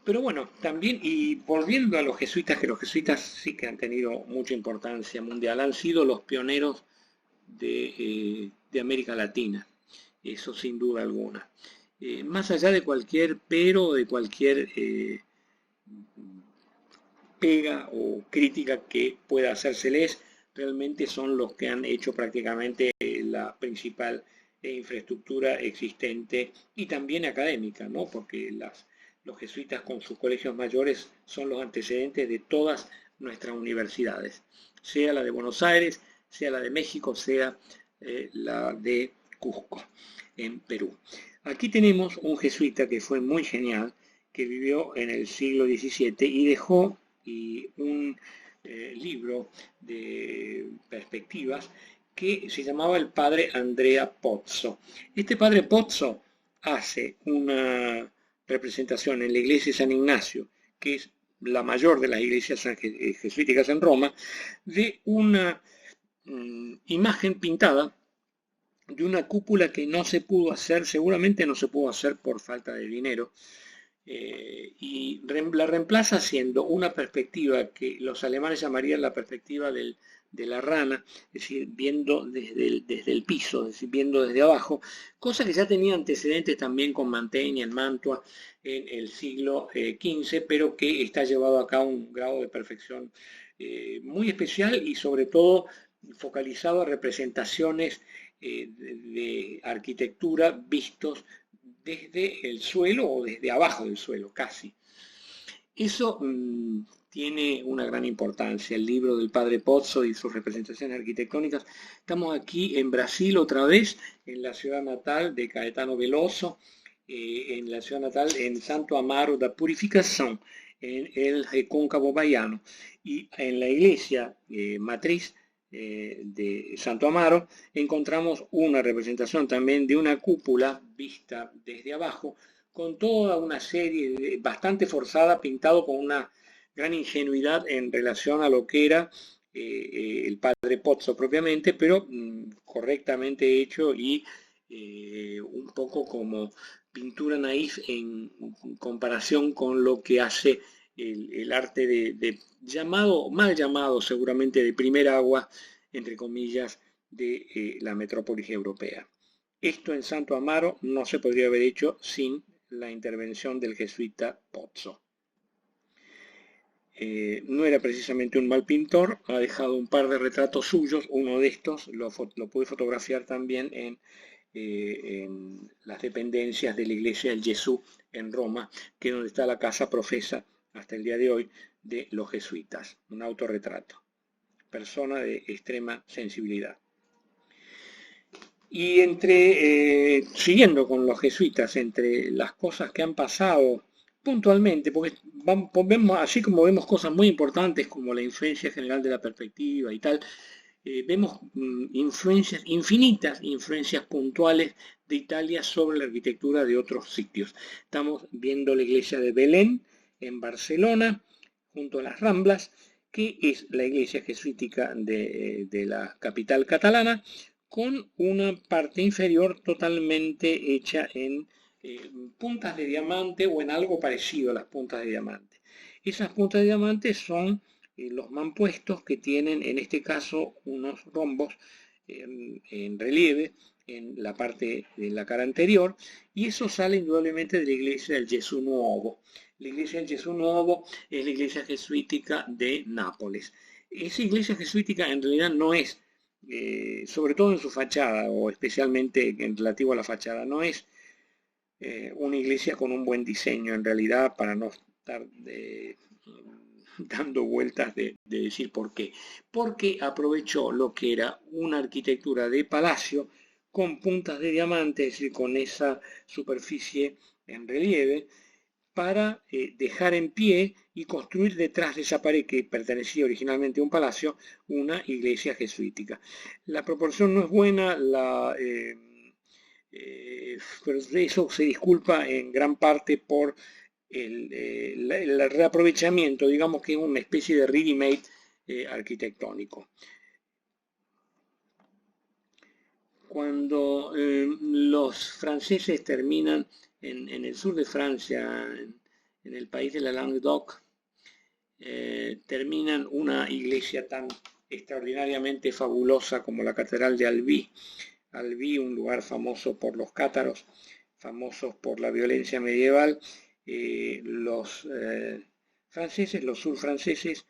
A: Pero bueno, también, y volviendo a los jesuitas, que los jesuitas sí que han tenido mucha importancia mundial, han sido los pioneros de América Latina, eso sin duda alguna. Más allá de cualquier pero, de cualquier pega o crítica que pueda hacérseles, realmente son los que han hecho prácticamente la principal infraestructura existente y también académica, ¿no? Porque los jesuitas con sus colegios mayores son los antecedentes de todas nuestras universidades, sea la de Buenos Aires, sea la de México, sea la de Cusco, en Perú. Aquí tenemos un jesuita que fue muy genial, que vivió en el siglo XVII y dejó un libro de perspectivas que se llamaba el padre Andrea Pozzo. Este padre Pozzo hace una representación en la iglesia de San Ignacio, que es la mayor de las iglesias jesuíticas en Roma, de una imagen pintada de una cúpula que no se pudo hacer, seguramente no se pudo hacer por falta de dinero, y la reemplaza haciendo una perspectiva que los alemanes llamarían la perspectiva de la rana, es decir, viendo desde el piso, es decir, viendo desde abajo, cosa que ya tenía antecedentes también con Mantegna en Mantua en el siglo XV, pero que está llevado acá a un grado de perfección muy especial y sobre todo focalizado a representaciones de arquitectura vistos desde el suelo o desde abajo del suelo, casi. Eso tiene una gran importancia, el libro del padre Pozzo y sus representaciones arquitectónicas. Estamos aquí en Brasil otra vez, en la ciudad natal de Caetano Veloso, en la ciudad natal, en Santo Amaro da Purificación, en el Recôncavo Baiano, y en la iglesia matriz de Santo Amaro encontramos una representación también de una cúpula vista desde abajo con toda una serie bastante forzada, pintado con una gran ingenuidad en relación a lo que era el padre Pozzo propiamente, pero correctamente hecho y un poco como pintura naif en comparación con lo que hace el arte mal llamado seguramente de primer agua, entre comillas, de la metrópolis europea. Esto en Santo Amaro no se podría haber hecho sin la intervención del jesuita Pozzo. No era precisamente un mal pintor, ha dejado un par de retratos suyos, uno de estos lo pude fotografiar también en en las dependencias de la iglesia del Gesù en Roma, que es donde está la casa profesa hasta el día de hoy de los jesuitas. Un autorretrato. Persona de extrema sensibilidad. Y siguiendo con los jesuitas, entre las cosas que han pasado puntualmente, porque vemos, así como vemos cosas muy importantes como la influencia general de la perspectiva y tal, vemos infinitas influencias puntuales de Italia sobre la arquitectura de otros sitios. Estamos viendo la iglesia de Belén en Barcelona, junto a las Ramblas, que es la iglesia jesuítica de la capital catalana, con una parte inferior totalmente hecha en puntas de diamante o en algo parecido a las puntas de diamante. Esas puntas de diamante son los mampuestos, que tienen en este caso unos rombos en relieve en la parte de la cara anterior, y eso sale indudablemente de la iglesia del Gesù Nuovo. La iglesia del Gesù Nuovo es la iglesia jesuítica de Nápoles. Esa iglesia jesuítica en realidad no es, sobre todo en su fachada, o especialmente en relativo a la fachada, no es una iglesia con un buen diseño en realidad, para no estar dando vueltas de decir por qué. Porque aprovechó lo que era una arquitectura de palacio con puntas de diamante, es decir, con esa superficie en relieve, para dejar en pie y construir detrás de esa pared, que pertenecía originalmente a un palacio, una iglesia jesuítica. La proporción no es buena, pero eso se disculpa en gran parte por el reaprovechamiento, digamos que es una especie de ready-made arquitectónico. Cuando los franceses terminan en el sur de Francia, en el país de la Languedoc, terminan una iglesia tan extraordinariamente fabulosa como la Catedral de Albi. Albi, un lugar famoso por los cátaros, famosos por la violencia medieval. Los franceses, los surfranceses,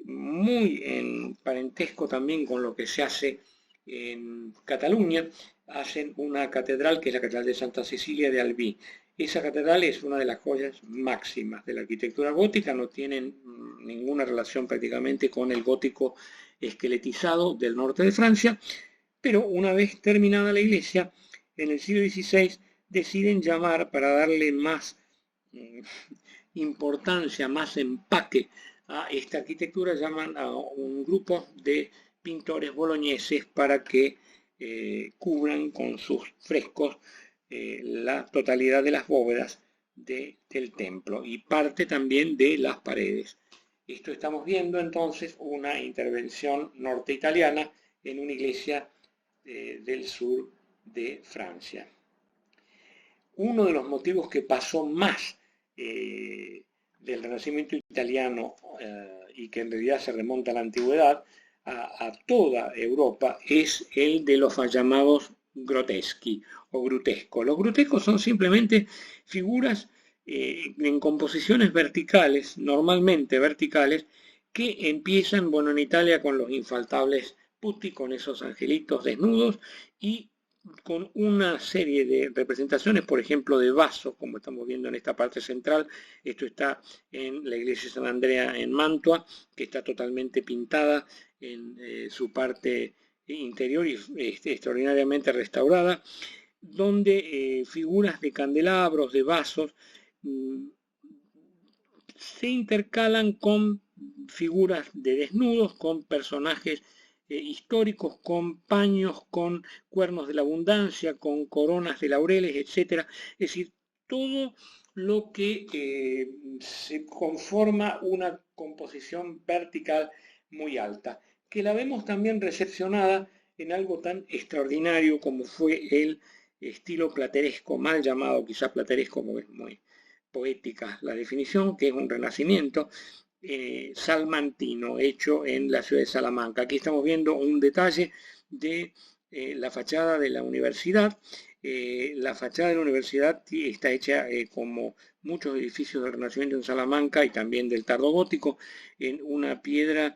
A: muy en parentesco también con lo que se hace en Cataluña, hacen una catedral que es la Catedral de Santa Cecilia de Albi. Esa catedral es una de las joyas máximas de la arquitectura gótica, no tienen ninguna relación prácticamente con el gótico esqueletizado del norte de Francia, pero una vez terminada la iglesia, en el siglo XVI deciden llamar, para darle más importancia, más empaque a esta arquitectura, llaman a un grupo de pintores boloñeses para que cubran con sus frescos la totalidad de las bóvedas del templo y parte también de las paredes. Esto estamos viendo entonces una intervención norte italiana en una iglesia del sur de Francia. Uno de los motivos que pasó más del Renacimiento italiano y que en realidad se remonta a la antigüedad, a toda Europa, es el de los llamados groteschi o grutescos. Los grutescos son simplemente figuras en composiciones verticales, normalmente verticales, que empiezan, bueno, en Italia con los infaltables putti, con esos angelitos desnudos, y con una serie de representaciones, por ejemplo, de vasos, como estamos viendo en esta parte central. Esto está en la iglesia de San Andrea en Mantua, que está totalmente pintada en su parte interior y extraordinariamente restaurada, donde figuras de candelabros, de vasos, se intercalan con figuras de desnudos, con personajes históricos, con paños, con cuernos de la abundancia, con coronas de laureles, etc. Es decir, todo lo que se conforma una composición vertical muy alta, que la vemos también recepcionada en algo tan extraordinario como fue el estilo plateresco, mal llamado quizá plateresco porque es muy poética la definición, que es un renacimiento salmantino hecho en la ciudad de Salamanca. Aquí estamos viendo un detalle de la fachada de la universidad. La fachada de la universidad está hecha como muchos edificios del Renacimiento en Salamanca y también del tardogótico, en una piedra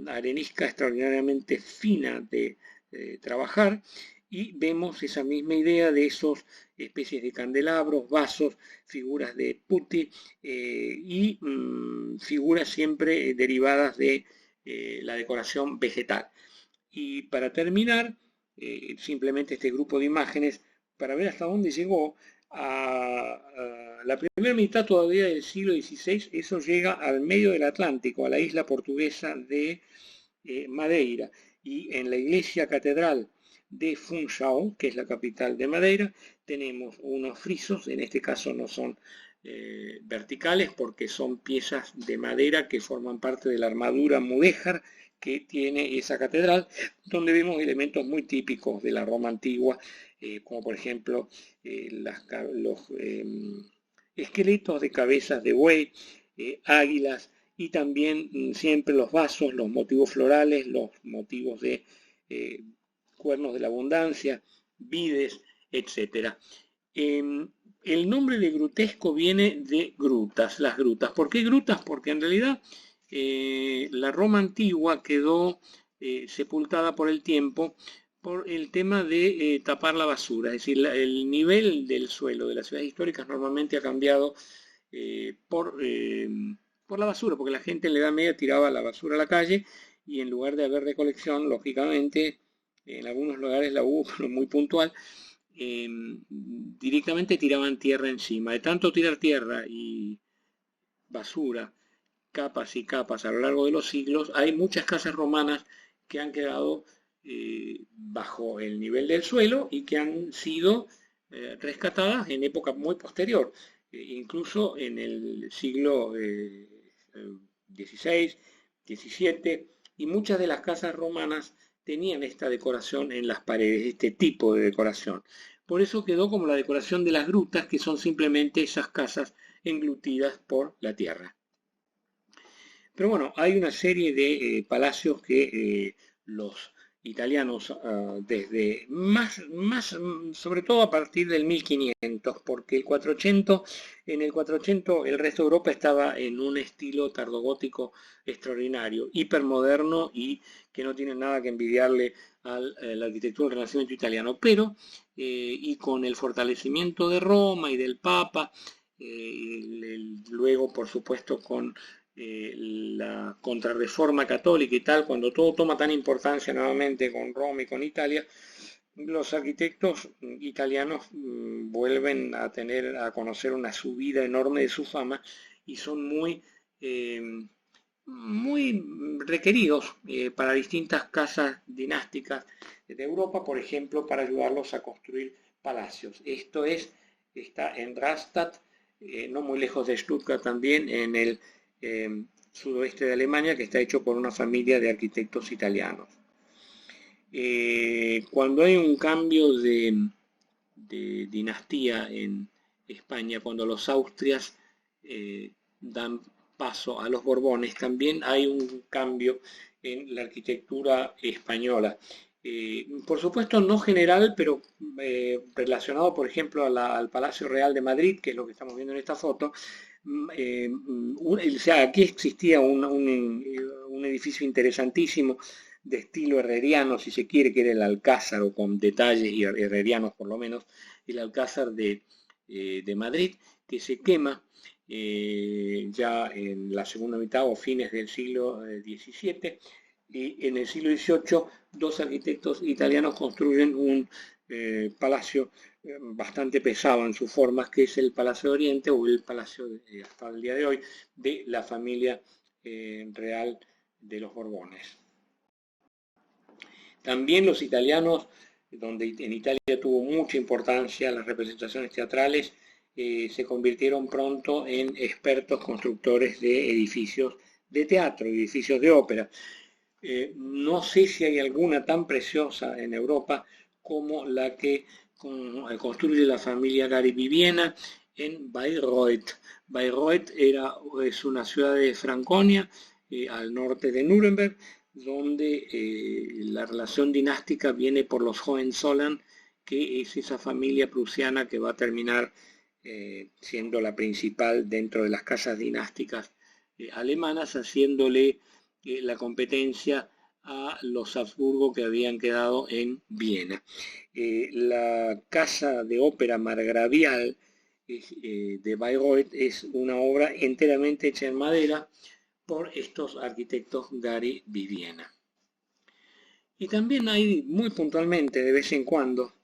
A: arenisca extraordinariamente fina de trabajar, y vemos esa misma idea de esos especies de candelabros, vasos, figuras de putti y figuras siempre derivadas de la decoración vegetal. Y para terminar, simplemente este grupo de imágenes, para ver hasta dónde llegó, a la primera mitad todavía del siglo XVI, eso llega al medio del Atlántico, a la isla portuguesa de Madeira. Y en la iglesia catedral de Funchal, que es la capital de Madeira, tenemos unos frisos, en este caso no son verticales porque son piezas de madera que forman parte de la armadura mudéjar que tiene esa catedral, donde vemos elementos muy típicos de la Roma antigua, como por ejemplo los esqueletos de cabezas de buey, águilas, y también siempre los vasos, los motivos florales, los motivos de cuernos de la abundancia, vides, etc. El nombre de grutesco viene de grutas, las grutas. ¿Por qué grutas? Porque en realidad la Roma antigua quedó sepultada por el tiempo por el tema de tapar la basura, es decir, el nivel del suelo de las ciudades históricas normalmente ha cambiado por la basura, porque la gente en la Edad Media tiraba la basura a la calle y en lugar de haber recolección, lógicamente, en algunos lugares la hubo, pero muy puntual, directamente tiraban tierra encima. De tanto tirar tierra y basura, capas y capas a lo largo de los siglos, hay muchas casas romanas que han quedado bajo el nivel del suelo y que han sido rescatadas en época muy posterior, incluso en el siglo XVI, XVII, y muchas de las casas romanas tenían esta decoración en las paredes, este tipo de decoración. Por eso quedó como la decoración de las grutas, que son simplemente esas casas englutidas por la tierra. Pero bueno, hay una serie de palacios que los italianos desde sobre todo a partir del 1500, porque en el 400 el resto de Europa estaba en un estilo tardogótico extraordinario, hipermoderno y que no tiene nada que envidiarle a la arquitectura del Renacimiento italiano, pero y con el fortalecimiento de Roma y del Papa, luego por supuesto con la contrarreforma católica y tal, cuando todo toma tan importancia nuevamente con Roma y con Italia, los arquitectos italianos vuelven a conocer una subida enorme de su fama y son muy requeridos para distintas casas dinásticas de Europa, por ejemplo, para ayudarlos a construir palacios. Está en Rastatt, no muy lejos de Stuttgart también, en el sudoeste de Alemania, que está hecho por una familia de arquitectos italianos. Cuando hay un cambio de dinastía en España, cuando los Austrias dan paso a los Borbones, también hay un cambio en la arquitectura española. Por supuesto no general, pero relacionado por ejemplo al Palacio Real de Madrid, que es lo que estamos viendo en esta foto. O sea, aquí existía un edificio interesantísimo de estilo herreriano, si se quiere, que era el Alcázar, o con detalles y herrerianos por lo menos, el Alcázar de Madrid, que se quema ya en la segunda mitad o fines del siglo XVII, y en el siglo XVIII dos arquitectos italianos construyen un palacio bastante pesado en sus formas, que es el Palacio de Oriente, o el palacio hasta el día de hoy de la familia real de los Borbones. También los italianos, donde en Italia tuvo mucha importancia las representaciones teatrales, se convirtieron pronto en expertos constructores de edificios de teatro, edificios de ópera. No sé si hay alguna tan preciosa en Europa como la que construye la familia Garibiviena en Bayreuth. Bayreuth es una ciudad de Franconia, al norte de Nuremberg, donde la relación dinástica viene por los Hohenzollern, que es esa familia prusiana que va a terminar siendo la principal dentro de las casas dinásticas alemanas, haciéndole la competencia a los Habsburgo que habían quedado en Viena. La casa de ópera margravial de Bayreuth es una obra enteramente hecha en madera por estos arquitectos Gary Viviena. Y también hay muy puntualmente, de vez en cuando,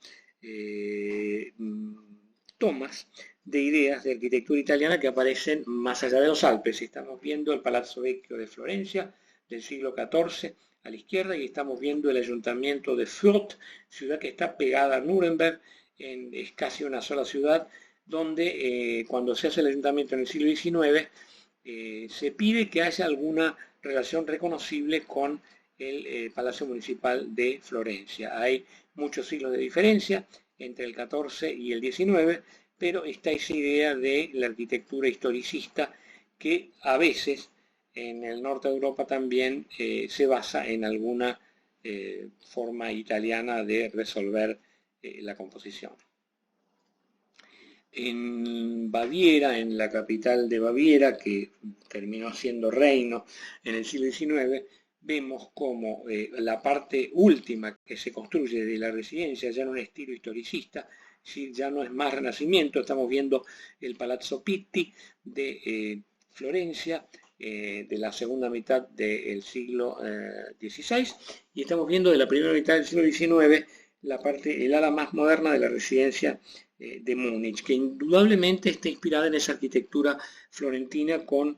A: tomas de ideas de arquitectura italiana que aparecen más allá de los Alpes. Estamos viendo el Palazzo Vecchio de Florencia del siglo XIV a la izquierda y estamos viendo el ayuntamiento de Fürth, ciudad que está pegada a Nuremberg, es casi una sola ciudad, donde cuando se hace el ayuntamiento en el siglo XIX se pide que haya alguna relación reconocible con el Palacio Municipal de Florencia. Hay muchos siglos de diferencia entre el XIV y el XIX, pero está esa idea de la arquitectura historicista que a veces en el norte de Europa también se basa en alguna forma italiana de resolver la composición. En Baviera, en la capital de Baviera, que terminó siendo reino en el siglo XIX, vemos como la parte última que se construye de la residencia, ya en un estilo historicista, ya no es más Renacimiento, estamos viendo el Palazzo Pitti de Florencia, de la segunda mitad del siglo XVI, y estamos viendo de la primera mitad del siglo XIX el ala más moderna de la residencia de Múnich, que indudablemente está inspirada en esa arquitectura florentina con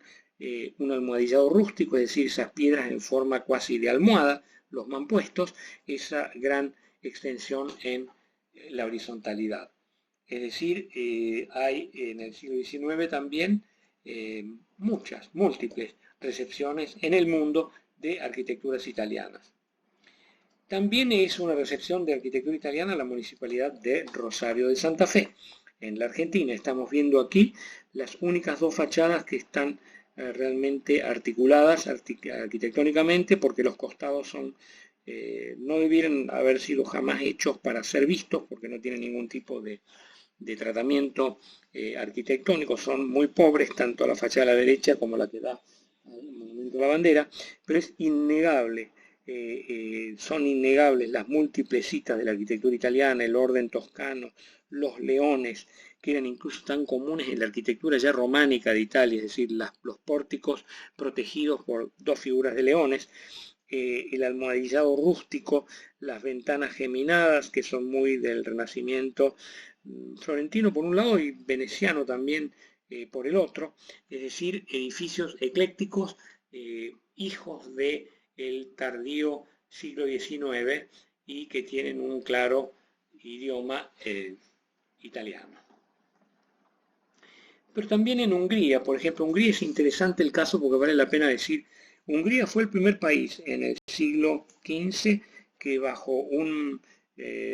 A: un almohadillado rústico, es decir, esas piedras en forma cuasi de almohada, los mampuestos, esa gran extensión en la horizontalidad. Es decir, hay en el siglo XIX también múltiples recepciones en el mundo de arquitecturas italianas. También es una recepción de arquitectura italiana la municipalidad de Rosario de Santa Fe, en la Argentina. Estamos viendo aquí las únicas dos fachadas que están realmente articuladas arquitectónicamente, porque los costados son, no debieran haber sido jamás hechos para ser vistos, porque no tienen ningún tipo de tratamiento arquitectónico, son muy pobres, tanto la fachada a la derecha como la que da al monumento de la bandera, pero es innegable. Son innegables las múltiples citas de la arquitectura italiana, el orden toscano, los leones, que eran incluso tan comunes en la arquitectura ya románica de Italia, es decir, los pórticos protegidos por dos figuras de leones, el almohadillado rústico, las ventanas geminadas, que son muy del Renacimiento florentino por un lado y veneciano también por el otro, es decir, edificios eclécticos, hijos de el tardío siglo XIX y que tienen un claro idioma italiano. Pero también en Hungría, por ejemplo, Hungría es interesante el caso porque vale la pena decir, Hungría fue el primer país en el siglo XV que bajo un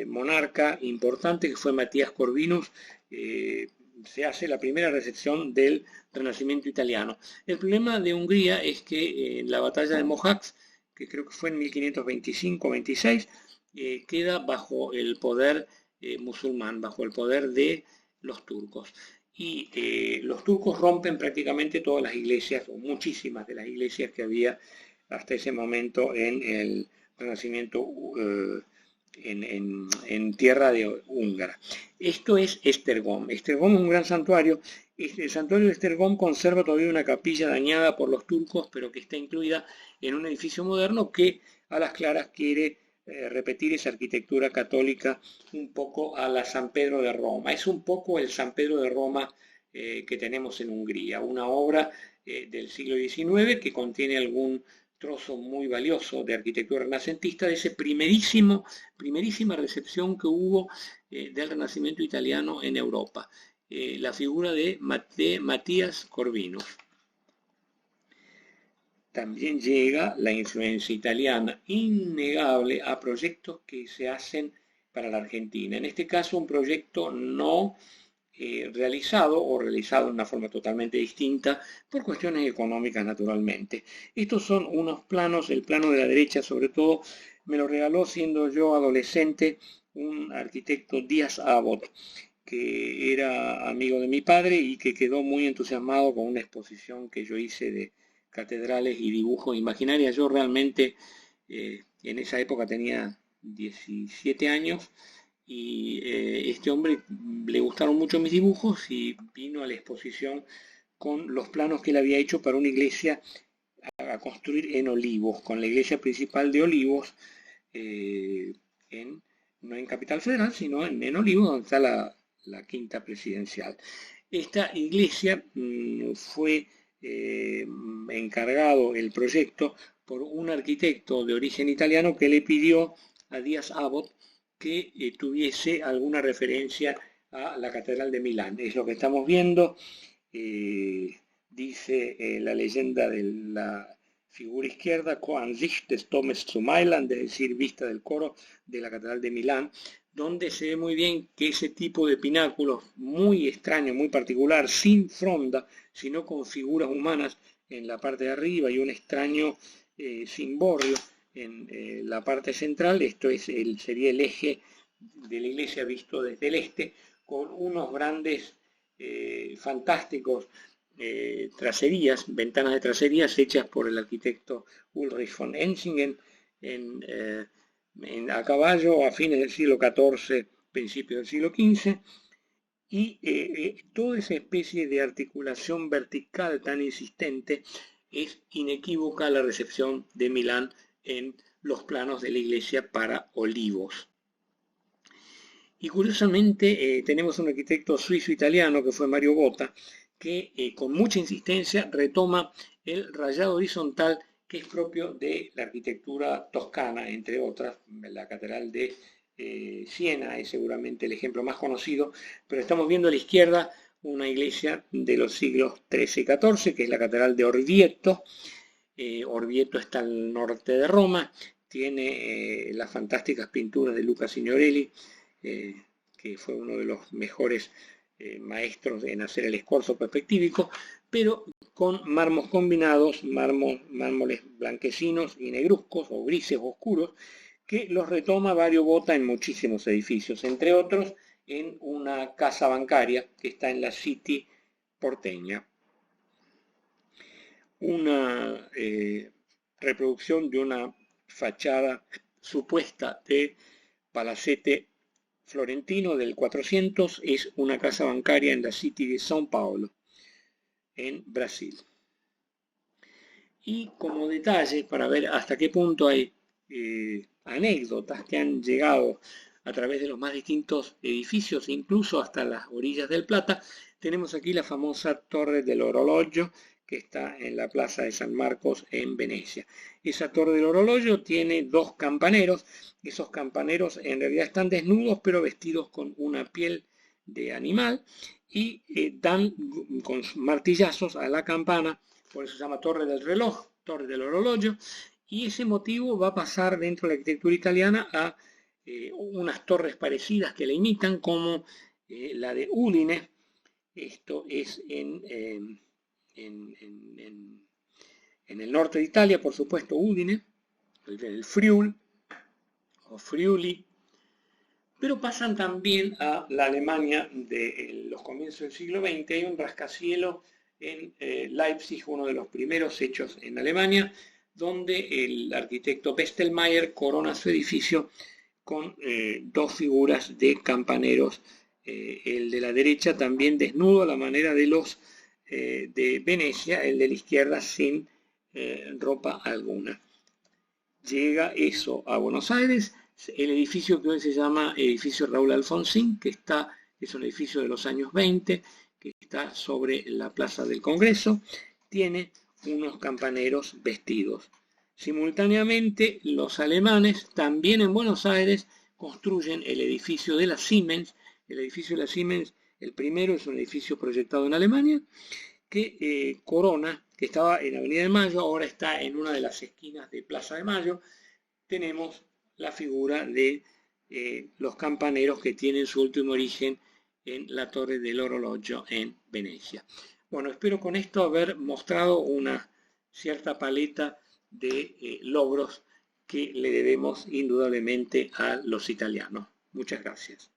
A: monarca importante que fue Matías Corvinus se hace la primera recepción del Renacimiento italiano. El problema de Hungría es que en la batalla de Mohacs, que creo que fue en 1525-26, queda bajo el poder musulmán, bajo el poder de los turcos. Y los turcos rompen prácticamente todas las iglesias, o muchísimas de las iglesias que había hasta ese momento en el Renacimiento en tierra de húngara. Esto es Esztergom. Esztergom es un gran santuario. El santuario de Esztergom conserva todavía una capilla dañada por los turcos, pero que está incluida en un edificio moderno que a las claras quiere repetir esa arquitectura católica un poco a la San Pedro de Roma. Es un poco el San Pedro de Roma que tenemos en Hungría, una obra del siglo XIX que contiene algún trozo muy valioso de arquitectura renacentista, de esa primerísima recepción que hubo del Renacimiento italiano en Europa, la figura de Matías Corvinus. También llega la influencia italiana innegable a proyectos que se hacen para la Argentina. En este caso, un proyecto no realizado o realizado de una forma totalmente distinta por cuestiones económicas naturalmente. Estos son unos planos, el plano de la derecha sobre todo me lo regaló siendo yo adolescente un arquitecto Díaz Abbott, que era amigo de mi padre y que quedó muy entusiasmado con una exposición que yo hice de catedrales y dibujos imaginarias. Yo realmente en esa época tenía 17 años y este hombre le gustaron mucho mis dibujos y vino a la exposición con los planos que él había hecho para una iglesia a construir en Olivos, con la iglesia principal de Olivos, no en Capital Federal, sino en Olivos, donde está la Quinta Presidencial. Esta iglesia fue encargado el proyecto por un arquitecto de origen italiano que le pidió a Díaz Abbott que tuviese alguna referencia a la Catedral de Milán. Es lo que estamos viendo. Dice la leyenda de la figura izquierda, Ansicht des Domes zu Mailand, es decir, vista del coro de la Catedral de Milán, donde se ve muy bien que ese tipo de pináculos muy extraño, muy particular, sin fronda, sino con figuras humanas en la parte de arriba y un extraño cimborrio en la parte central. Esto sería el eje de la iglesia visto desde el este, con unos grandes, fantásticos tracerías, ventanas de tracerías hechas por el arquitecto Ulrich von Ensingen a caballo a fines del siglo XIV, principios del siglo XV, y toda esa especie de articulación vertical tan insistente es inequívoca la recepción de Milán en los planos de la iglesia para Olivos. Y curiosamente tenemos un arquitecto suizo-italiano que fue Mario Botta, que con mucha insistencia retoma el rayado horizontal que es propio de la arquitectura toscana, entre otras. La Catedral de Siena es seguramente el ejemplo más conocido, pero estamos viendo a la izquierda una iglesia de los siglos XIII y XIV, que es la Catedral de Orvieto. Orvieto está al norte de Roma, tiene las fantásticas pinturas de Luca Signorelli, que fue uno de los mejores maestros en hacer el escorzo perspectívico, pero con mármoles combinados, mármoles blanquecinos y negruzcos o grises oscuros, que los retoma Mario Botta en muchísimos edificios, entre otros en una casa bancaria que está en la City porteña. Una reproducción de una fachada supuesta de palacete florentino del 400 es una casa bancaria en la City de São Paulo, en Brasil. Y como detalle, para ver hasta qué punto hay anécdotas que han llegado a través de los más distintos edificios, incluso hasta las orillas del Plata, tenemos aquí la famosa Torre del Orologio, que está en la Plaza de San Marcos en Venecia. Esa Torre del Orologio tiene dos campaneros. Esos campaneros en realidad están desnudos, pero vestidos con una piel de animal, y dan con martillazos a la campana. Por eso se llama Torre del Reloj, Torre del Orologio, y ese motivo va a pasar dentro de la arquitectura italiana a unas torres parecidas que la imitan, como la de Udine. Esto es en el norte de Italia, por supuesto, Udine, el Friuli, o Friuli, pero pasan también a la Alemania de los comienzos del siglo XX. Hay un rascacielos en Leipzig, uno de los primeros hechos en Alemania, donde el arquitecto Bestelmayer corona su edificio con dos figuras de campaneros, el de la derecha también desnudo a la manera de los de Venecia, el de la izquierda sin ropa alguna. Llega eso a Buenos Aires. El edificio que hoy se llama edificio Raúl Alfonsín, que es un edificio de los años 20, que está sobre la Plaza del Congreso, tiene unos campaneros vestidos. Simultáneamente, los alemanes, también en Buenos Aires, construyen el edificio de la Siemens. El edificio de la Siemens, el primero, es un edificio proyectado en Alemania, que corona, que estaba en Avenida de Mayo, ahora está en una de las esquinas de Plaza de Mayo. Tenemos la figura de los campaneros que tienen su último origen en la Torre del Orologio en Venecia. Bueno, espero con esto haber mostrado una cierta paleta de logros que le debemos indudablemente a los italianos. Muchas gracias.